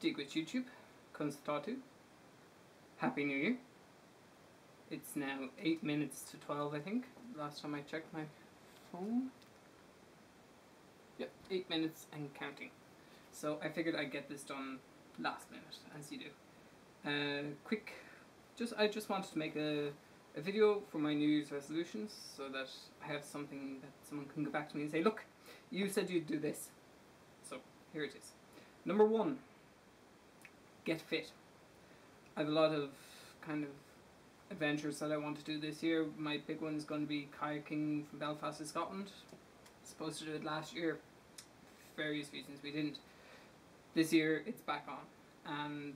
Duit YouTube, Conas. Happy New Year. It's now 8 minutes to 12, I think, last time I checked my phone. Yep, 8 minutes and counting. So I figured I'd get this done last minute, as you do. I just wanted to make a video for my New Year's resolutions so that I have something that someone can go back to me and say, look, you said you'd do this. So here it is. Number 1, get fit. I have a lot of kind of adventures that I want to do this year. My big one is going to be kayaking from Belfast to Scotland. Supposed to do it last year. For various reasons we didn't. This year it's back on, and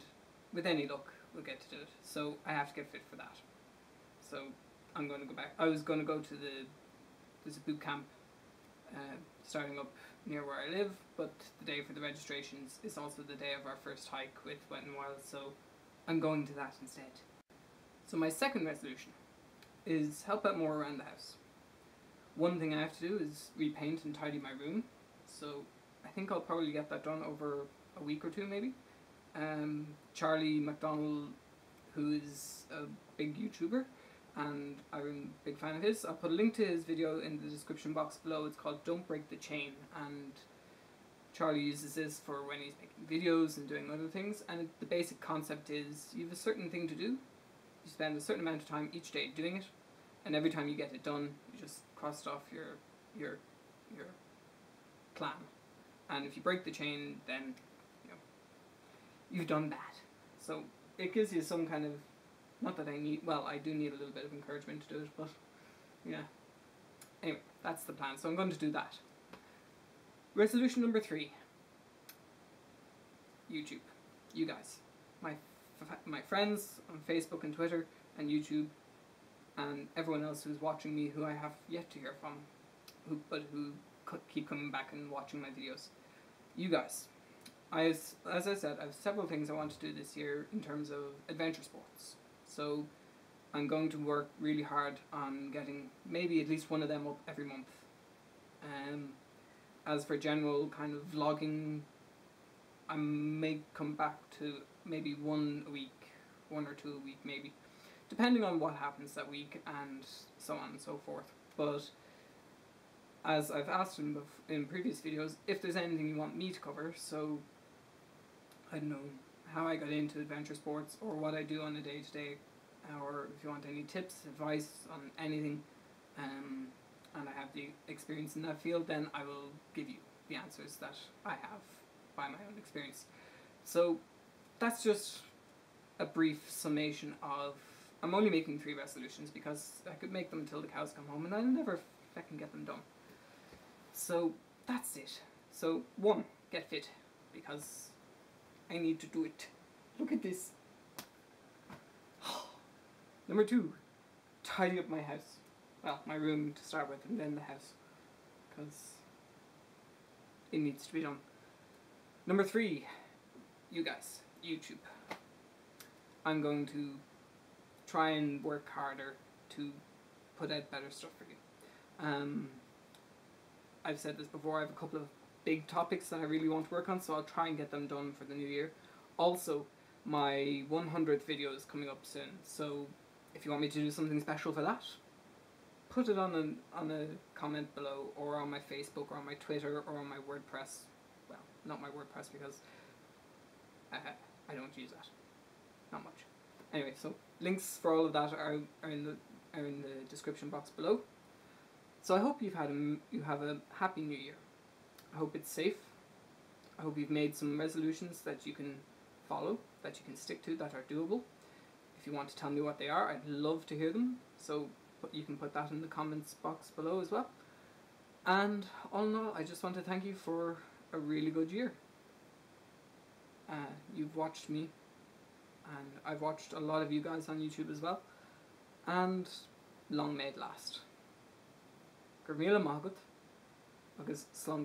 with any luck we'll get to do it. So I have to get fit for that. So I'm going to go back. I was going to go to there's a boot camp starting up near where I live, but the day for the registrations is also the day of our first hike with Wet n Wild, so I'm going to that instead. So my second resolution is help out more around the house. One thing I have to do is repaint and tidy my room, so I think I'll probably get that done over a week or two maybe. Charlie McDonald, who is a big YouTuber, and I'm a big fan of his. I'll put a link to his video in the description box below. It's called Don't Break the Chain, and Charlie uses this for when he's making videos and doing other things, and the basic concept is you have a certain thing to do, you spend a certain amount of time each day doing it, and every time you get it done you just cross it off your plan. And if you break the chain, then you've done that. So it gives you some kind of, not that I need, well, I do need a little bit of encouragement to do it, but yeah. Anyway, that's the plan, so I'm going to do that. Resolution number 3. YouTube. You guys. My friends on Facebook and Twitter and YouTube, and everyone else who's watching me who I have yet to hear from, who keep coming back and watching my videos. You guys. As I said, I have several things I want to do this year in terms of adventure sports. So I'm going to work really hard on getting maybe at least one of them up every month. As for general kind of vlogging, I may come back to maybe 1 a week, 1 or 2 a week maybe, depending on what happens that week and so on and so forth. But as I've asked him in previous videos, if there's anything you want me to cover, so I don't know how I got into adventure sports or what I do on a day-to-day, or if you want any tips, advice on anything, and I have the experience in that field, then I will give you the answers that I have by my own experience. So that's just a brief summation of, I'm only making 3 resolutions because I could make them until the cows come home and I'll never fucking get them done. So that's it. So 1, get fit, because I need to do it. Look at this. Number 2, tidy up my house. Well, my room to start with, and then the house, because it needs to be done. Number 3, you guys, YouTube. I'm going to try and work harder to put out better stuff for you. I've said this before, I have a couple of big topics that I really want to work on, so I'll try and get them done for the new year. Also, my 100th video is coming up soon, so if you want me to do something special for that, put it on a comment below, or on my Facebook, or on my Twitter, or on my WordPress. Well, not my WordPress, because I don't use that. Not much. Anyway, so links for all of that are in the description box below. So I hope you have a happy new year. I hope it's safe. I hope you've made some resolutions that you can follow, that you can stick to, that are doable. If you want to tell me what they are, I'd love to hear them. So you can put that in the comments box below as well. And all in all, I just want to thank you for a really good year. You've watched me, and I've watched a lot of you guys on YouTube as well. And long may it last. Míle, agat, agus slán.